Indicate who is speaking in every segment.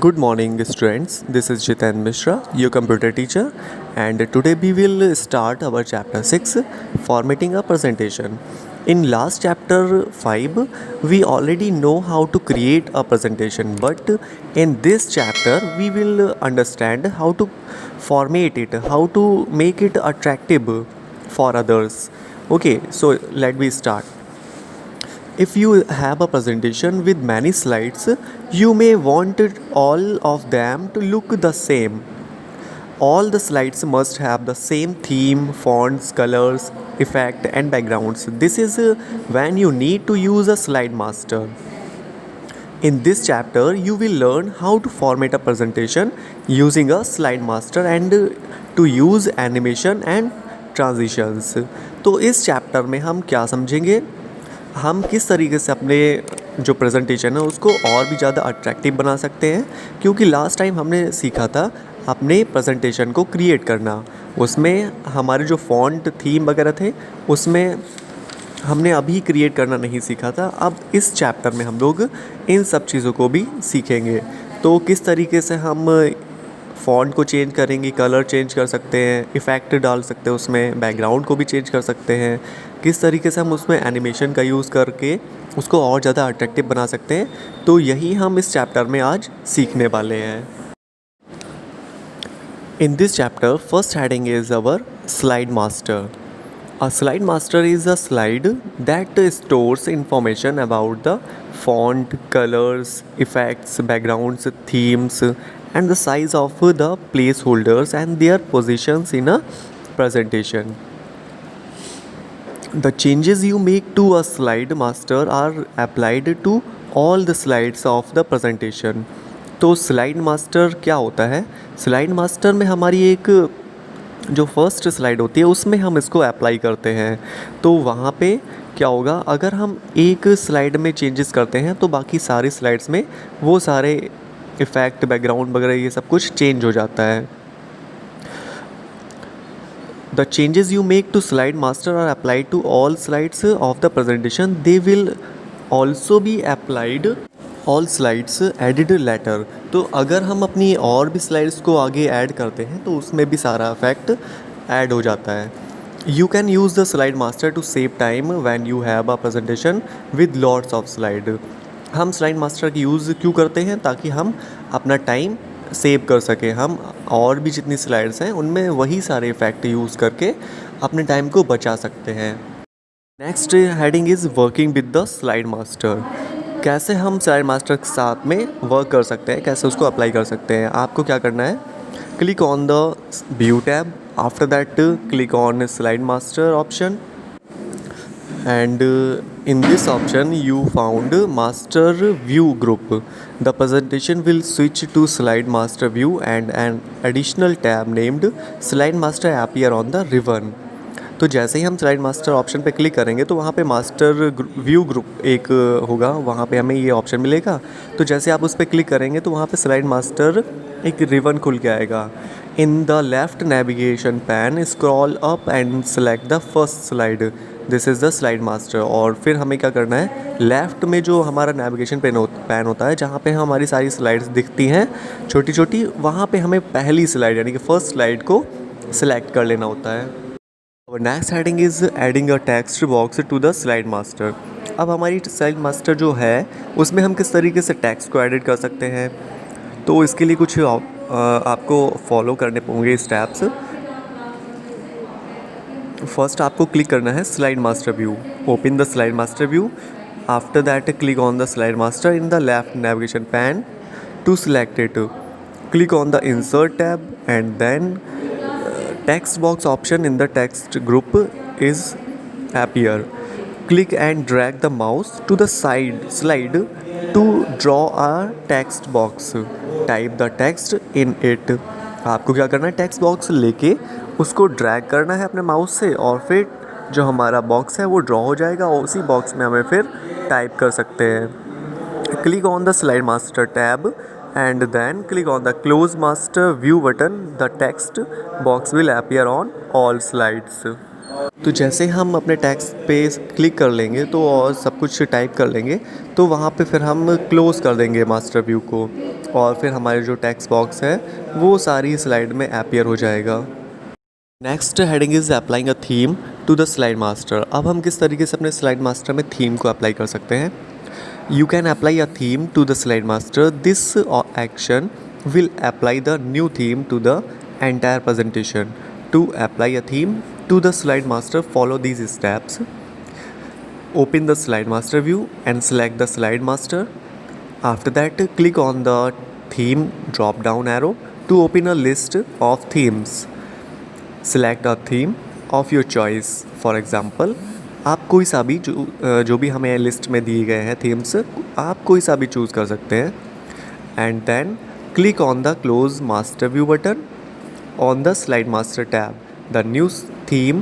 Speaker 1: Good morning, students. This is Jiten Mishra, your computer teacher, and today we will start our chapter 6 Formatting a Presentation. In last chapter 5, we already know how to create a presentation, but in this chapter, we will understand how to format it, how to make it attractive for others. Okay, so let me start. If you have a presentation with many slides, you may want all of them to look the same. All the slides must have the same theme, fonts, colors, effect and backgrounds. This is when you need to use a slide master. In this chapter, you will learn how to format a presentation using a slide master and to use animation and transitions. तो इस chapter में हम क्या समझेंगे, हम किस तरीके से अपने जो प्रेजेंटेशन है उसको और भी ज़्यादा अट्रैक्टिव बना सकते हैं। क्योंकि लास्ट टाइम हमने सीखा था अपने प्रेजेंटेशन को क्रिएट करना, उसमें हमारे जो फॉन्ट थीम वगैरह थे उसमें हमने अभी क्रिएट करना नहीं सीखा था। अब इस चैप्टर में हम लोग इन सब चीज़ों को भी सीखेंगे। तो किस तरीके से हम फ़ॉन्ट को चेंज करेंगे, कलर चेंज कर सकते हैं, इफ़ेक्ट डाल सकते हैं, उसमें बैकग्राउंड को भी चेंज कर सकते हैं, किस तरीके से हम उसमें एनिमेशन का यूज़ करके उसको और ज़्यादा अट्रैक्टिव बना सकते हैं। तो यही हम इस चैप्टर में आज सीखने वाले हैं। In this chapter first heading is our slide master. A slide master is a slide that stores information about the font, colors, effects, backgrounds, themes, and the size of the placeholders and their positions in a presentation. The changes you make to a slide master are applied to all the slides of the presentation. तो slide master क्या होता है? Slide master में हमारी एक जो first slide होती है उसमें हम इसको अप्लाई करते हैं। तो वहाँ पे क्या होगा, अगर हम एक स्लाइड में चेंजेस करते हैं तो बाकी सारी स्लाइड्स में वो सारे इफ़ेक्ट, बैकग्राउंड वगैरह ये सब कुछ चेंज हो जाता है। The changes you make to slide master are applied to all slides of the presentation. They will also be applied all slides added later. तो अगर हम अपनी और भी स्लाइड्स को आगे ऐड करते हैं तो उसमें भी सारा इफेक्ट ऐड हो जाता है. You can use the slide master to save time when you have a presentation with lots of slide. हम स्लाइड मास्टर की यूज़ क्यों करते हैं? ताकि हम अपना टाइम सेव कर सकें. हम और भी जितनी स्लाइड्स हैं उनमें वही सारे इफ़ेक्ट यूज़ करके अपने टाइम को बचा सकते हैं. Next heading is working with the slide master. कैसे हम स्लाइड मास्टर के साथ में वर्क कर सकते हैं, कैसे उसको अप्लाई कर सकते हैं. आपको क्या करना है, click on the view tab, after that click on slide master option and in this option you found master view group. The presentation will switch to slide master view and an additional tab named slide master appear on the ribbon. तो जैसे ही हम slide master option पे click करेंगे तो वहाँ पे master view group एक होगा, वहाँ पे हमें ये ऑप्शन मिलेगा. तो जैसे आप उस पर क्लिक करेंगे तो वहाँ पे स्लाइड मास्टर एक रिबन खुल के आएगा. इन the left navigation pan scroll up and select the first slide. This is the slide master. और फिर हमें क्या करना है, लेफ़्ट में जो हमारा नेविगेशन पैन होता है जहाँ पे हमारी सारी स्लाइड्स दिखती हैं छोटी छोटी, वहाँ पे हमें पहली स्लाइड यानी कि फर्स्ट स्लाइड को सिलेक्ट कर लेना होता है. और next heading is adding a text box to the slide master. अब हमारी स्लाइड मास्टर जो है उसमें हम किस तरीके से टेक्स्ट को एडिट कर सकते हैं. तो इसके लिए कुछ आपको फॉलो करने होंगे स्टेप्स. फर्स्ट आपको क्लिक करना है slide master view. Open the slide master view. After that click on the slide master in the left navigation pane to select it. Click on the insert tab and then text box option in the text group is appear. Click and drag the mouse to the slide to draw a text box. Type the text in it. आपको क्या करना है, text box लेके उसको drag करना है अपने mouse से और फिर जो हमारा बॉक्स है वो ड्रॉ हो जाएगा और उसी बॉक्स में हमें फिर टाइप कर सकते हैं. Click on the slide master tab and then click on the close master view button. The text box will appear on all slides. तो जैसे हम अपने टेक्स्ट पे क्लिक कर लेंगे तो और सब कुछ टाइप कर लेंगे तो वहाँ पे फिर हम क्लोज़ कर देंगे मास्टर व्यू को. और फिर हमारे जो टेक्स्ट बॉक्स है वो सारी स्लाइड में अपीयर हो जाएगा। Next heading is applying a theme to the slide master. अब हम किस तरीके से अपने स्लाइड मास्टर में थीम को अप्लाई कर सकते हैं। You can apply a theme to the slide master. This action will apply the new theme to the entire presentation. To apply a theme to the slide master, follow these steps. Open the slide master view and select the slide master. After that, click on the theme drop down arrow to open a list of themes. Select a theme of your choice. For example, आप कोई सा भी जो भी हमें list में दिए गए हैं थीम्स, आप कोई सा भी चूज़ कर सकते हैं। And then click on the close master view button on the slide master tab. The new theme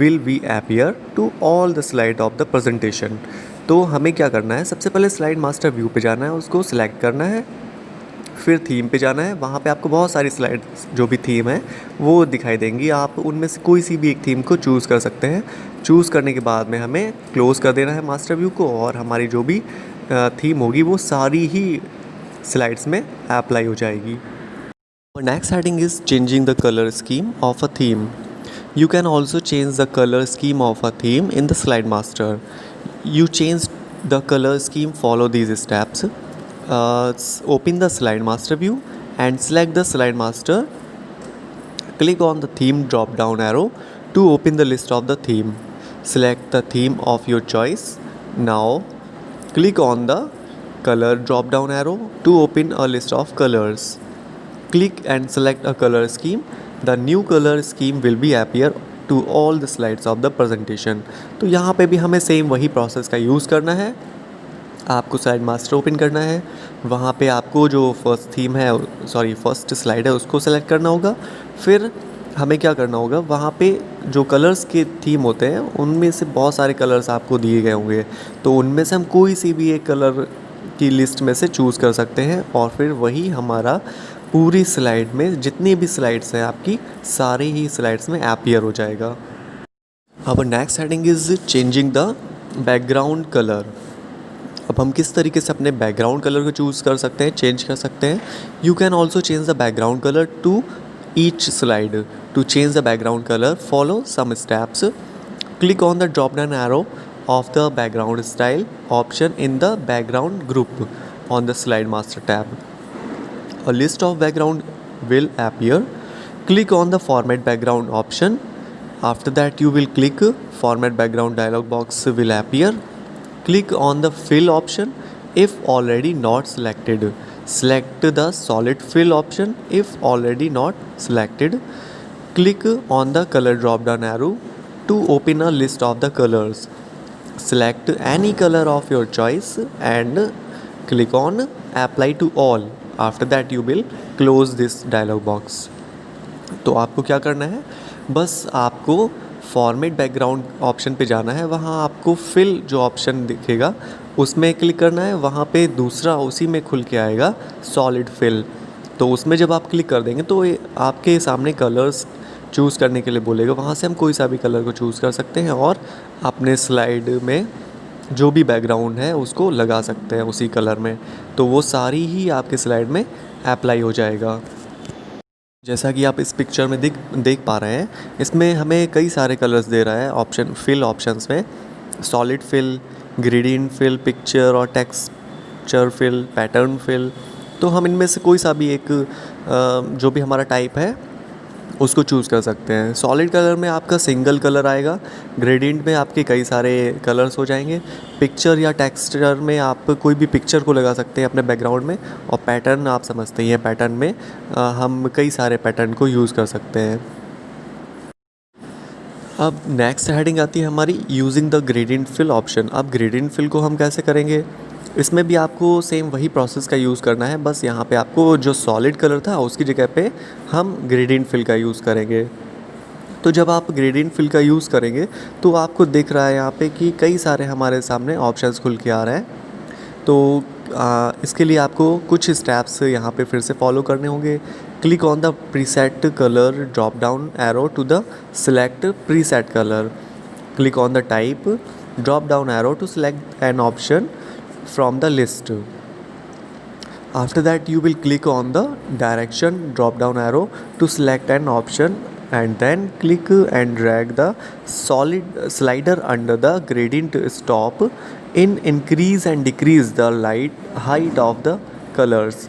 Speaker 1: will be appear to all the slide of the presentation. तो हमें क्या करना है, सबसे पहले स्लाइड मास्टर व्यू पे जाना है, उसको सिलेक्ट करना है, फिर थीम पे जाना है। वहाँ पे आपको बहुत सारी स्लाइड जो भी थीम है वो दिखाई देंगी। आप उनमें से कोई सी भी एक थीम को चूज़ कर सकते हैं। चूज़ करने के बाद में हमें क्लोज़ कर देना है मास्टर व्यू को, और हमारी जो भी थीम होगी वो सारी ही स्लाइड्स में अप्लाई हो जाएगी। Next heading is changing the colour scheme of a theme. You can also change the colour scheme of a theme in the slide master. You change the colour scheme, follow these steps. Open the slide master view and select the slide master. Click on the theme drop down arrow to open the list of the theme. Select the theme of your choice. Now click on the color drop down arrow to open a list of colors. Click and select a color scheme. The new color scheme will be appear to all the slides of the presentation. तो यहाँ पे भी हमें same वही process का use करना है। आपको स्लाइड मास्टर ओपन करना है, वहाँ पे आपको जो फर्स्ट स्लाइड है उसको सेलेक्ट करना होगा। फिर हमें क्या करना होगा, वहाँ पे जो कलर्स के थीम होते हैं उनमें से बहुत सारे कलर्स आपको दिए गए होंगे, तो उनमें से हम कोई सी भी एक कलर की लिस्ट में से चूज़ कर सकते हैं, और फिर वही हमारा पूरी स्लाइड में जितनी भी स्लाइड्स हैं आपकी, सारी ही स्लाइड्स में अपीयर हो जाएगा। अब next heading is changing the background colour. अब हम किस तरीके से अपने बैकग्राउंड कलर को चूज़ कर सकते हैं, चेंज कर सकते हैं। You can also change the background colour to each slide. To change the background color, follow some steps. Click on the drop down arrow of the background style option in the background group on the slide master tab. A list of background will appear. Click on the format background option. After that you will click format background dialog box will appear. Click on the fill option if already not selected. Select the solid fill option if already not selected. Click on the color drop down arrow to open a list of the colors. Select any color of your choice and click on apply to all. After that you will close this dialog box. तो आपको क्या करना है, बस आपको format background option पे जाना है, वहाँ आपको फिल जो ऑप्शन दिखेगा उसमें क्लिक करना है। वहाँ पे दूसरा उसी में खुल के आएगा सॉलिड फिल, तो उसमें जब आप क्लिक कर देंगे तो आपके सामने कलर्स चूज़ करने के लिए बोलेगा। वहाँ से हम कोई सा भी कलर को चूज़ कर सकते हैं और अपने स्लाइड में जो भी बैकग्राउंड है उसको लगा सकते हैं उसी कलर में, तो वो सारी ही आपके स्लाइड में अप्लाई हो जाएगा। जैसा कि आप इस पिक्चर में देख पा रहे हैं, इसमें हमें कई सारे कलर्स दे रहा है ऑप्शन फिल ऑप्शंस में, solid fill, gradient fill, picture और टेक्सचर फिल, पैटर्न फिल। तो हम इनमें से कोई सा भी एक जो भी हमारा टाइप है उसको चूज़ कर सकते हैं। सॉलिड कलर में आपका सिंगल कलर आएगा, ग्रेडियंट में आपके कई सारे कलर्स हो जाएंगे, पिक्चर या टेक्सचर में आप कोई भी पिक्चर को लगा सकते हैं अपने बैकग्राउंड में, और पैटर्न आप समझते ही हैं, पैटर्न में हम कई सारे पैटर्न को यूज़ कर सकते हैं। अब नेक्स्ट हेडिंग आती है हमारी using the gradient fill option. अब ग्रेडियंट फिल को हम कैसे करेंगे, इसमें भी आपको सेम वही प्रोसेस का यूज़ करना है, बस यहाँ पे आपको जो सॉलिड कलर था उसकी जगह पे हम ग्रेडियंट फिल का यूज़ करेंगे। तो जब आप ग्रेडियंट फिल का यूज़ करेंगे तो आपको दिख रहा है यहाँ पे कि कई सारे हमारे सामने ऑप्शंस खुल के आ रहे हैं। तो इसके लिए आपको कुछ स्टेप्स यहाँ पे फिर से फॉलो करने होंगे। Click on the preset colour drop down arrow to the select preset colour. Click on the type drop down arrow to select an option from the list. After that you will click on the direction drop down arrow to select an option and then click and drag the solid slider under the gradient stop in increase and decrease the light height of the colors।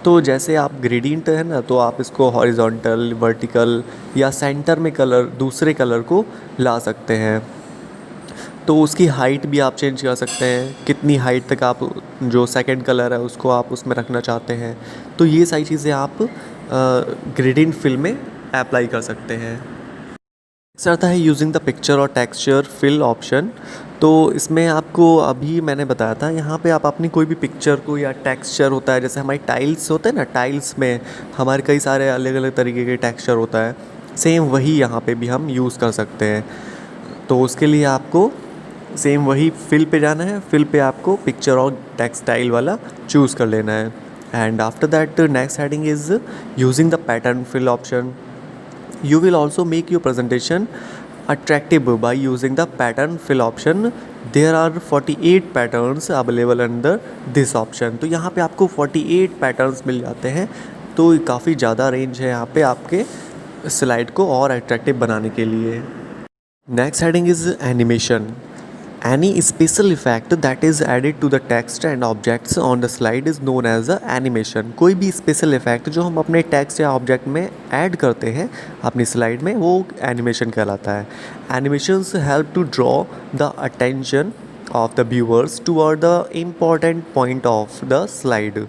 Speaker 1: तो जैसे आप gradient है ना, तो आप इसको horizontal, vertical या centre में कलर दूसरे कलर को ला सकते हैं। तो उसकी हाइट भी आप चेंज कर सकते हैं, कितनी हाइट तक आप जो सेकंड कलर है उसको आप उसमें रखना चाहते हैं। तो ये सारी चीज़ें आप ग्रेडियंट फिल में अप्लाई कर सकते हैं। नेक्स्ट आता है यूजिंग द पिक्चर और टेक्सचर फिल ऑप्शन। तो इसमें आपको अभी मैंने बताया था, यहाँ पे आप अपनी कोई भी पिक्चर को या टेक्सचर होता है, जैसे हमारी टाइल्स होते हैं ना, टाइल्स में हमारे कई सारे अलग अलग तरीके के टेक्सचर होता है, सेम वही यहाँ पे भी हम यूज़ कर सकते हैं। तो उसके लिए आपको सेम वही फिल पे जाना है, फिल पे आपको पिक्चर और टेक्सटाइल वाला चूज़ कर लेना है। And after that next heading is using the pattern fill option. You will also make your presentation attractive by using the pattern fill option. There are 48 patterns available under this option. तो यहाँ पे आपको 48 patterns मिल जाते हैं, तो काफ़ी ज़्यादा range है यहाँ पे आपके स्लाइड को और अट्रैक्टिव बनाने के लिए। Next heading is animation. Any special effect that is added to the text and objects on the slide is known as a animation। कोई भी स्पेशल इफेक्ट जो हम अपने टेक्स्ट या ऑब्जेक्ट में ऐड करते हैं अपनी स्लाइड में, वो एनिमेशन कहलाता है। Animations help to draw the attention of the viewers toward the important point of the slide.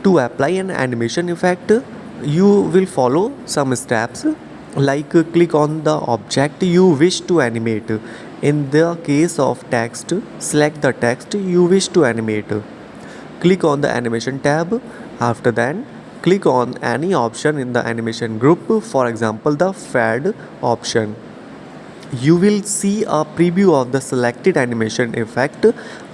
Speaker 1: To apply an animation effect, you will follow some steps like click on the object you wish to animate. In the case of text, select the text you wish to animate. Click on the animation tab. After that, click on any option in the animation group, for example the fade option. You will see a preview of the selected animation effect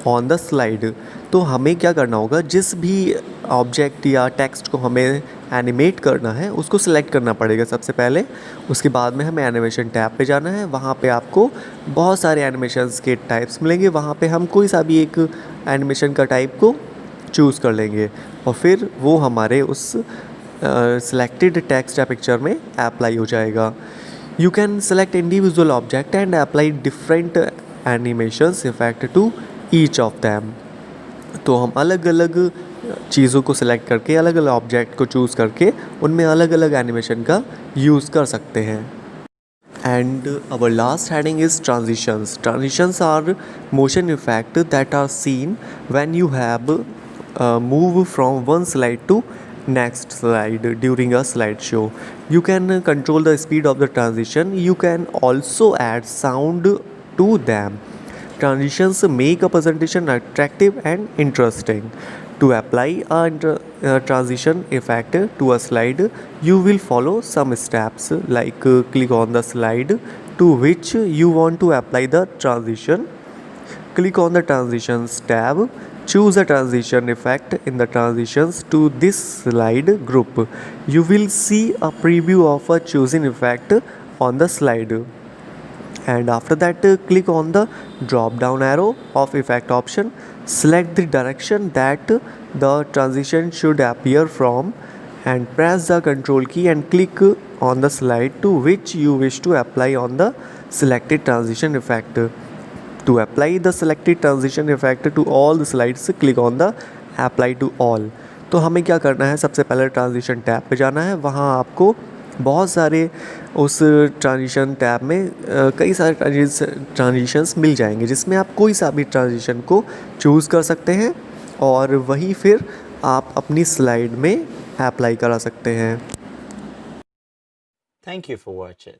Speaker 1: on the slide। तो हमें क्या करना होगा, जिस भी object या text को हमें एनिमेट करना है उसको सिलेक्ट करना पड़ेगा सबसे पहले। उसके बाद में हमें एनिमेशन टैब पे जाना है, वहाँ पे आपको बहुत सारे एनिमेशंस के टाइप्स मिलेंगे, वहाँ पे हम कोई सा भी एक एनिमेशन का टाइप को चूज़ कर लेंगे और फिर वो हमारे उस सिलेक्टेड टेक्स्ट या पिक्चर में अप्लाई हो जाएगा। You can select individual object and apply different animations effect to each of them। तो हम अलग अलग चीज़ों को सिलेक्ट करके, अलग अलग ऑब्जेक्ट को चूज़ करके उनमें अलग अलग एनिमेशन का यूज़ कर सकते हैं। And our last heading is transitions. Transitions are motion effect that are seen when you have move from one slide to next slide during a slideshow। You can control the speed of the transition. You can also add sound to them। Transitions make a presentation attractive and interesting। To apply a transition effect to a slide, you will follow some steps like click on the slide to which you want to apply the transition. Click on the transitions tab. Choose a transition effect in the transitions to this slide group। You will see a preview of a chosen effect on the slide। And after that, click on the drop down arrow of effect option. Select the direction that the transition should appear from and press the control key and click on the slide to which you wish to apply on the selected transition effect। To apply the selected transition effect to all the slides, click on the apply to all। तो हमें क्या करना है, सबसे पहले transition tab पे जाना है, वहाँ आपको बहुत सारे उस ट्रांजिशन टैब में कई सारे ट्रांजिशंस मिल जाएंगे, जिसमें आप कोई सा भी ट्रांजिशन को चूज़ कर सकते हैं और वही फिर आप अपनी स्लाइड में अप्लाई करा सकते हैं।
Speaker 2: Thank you for watching.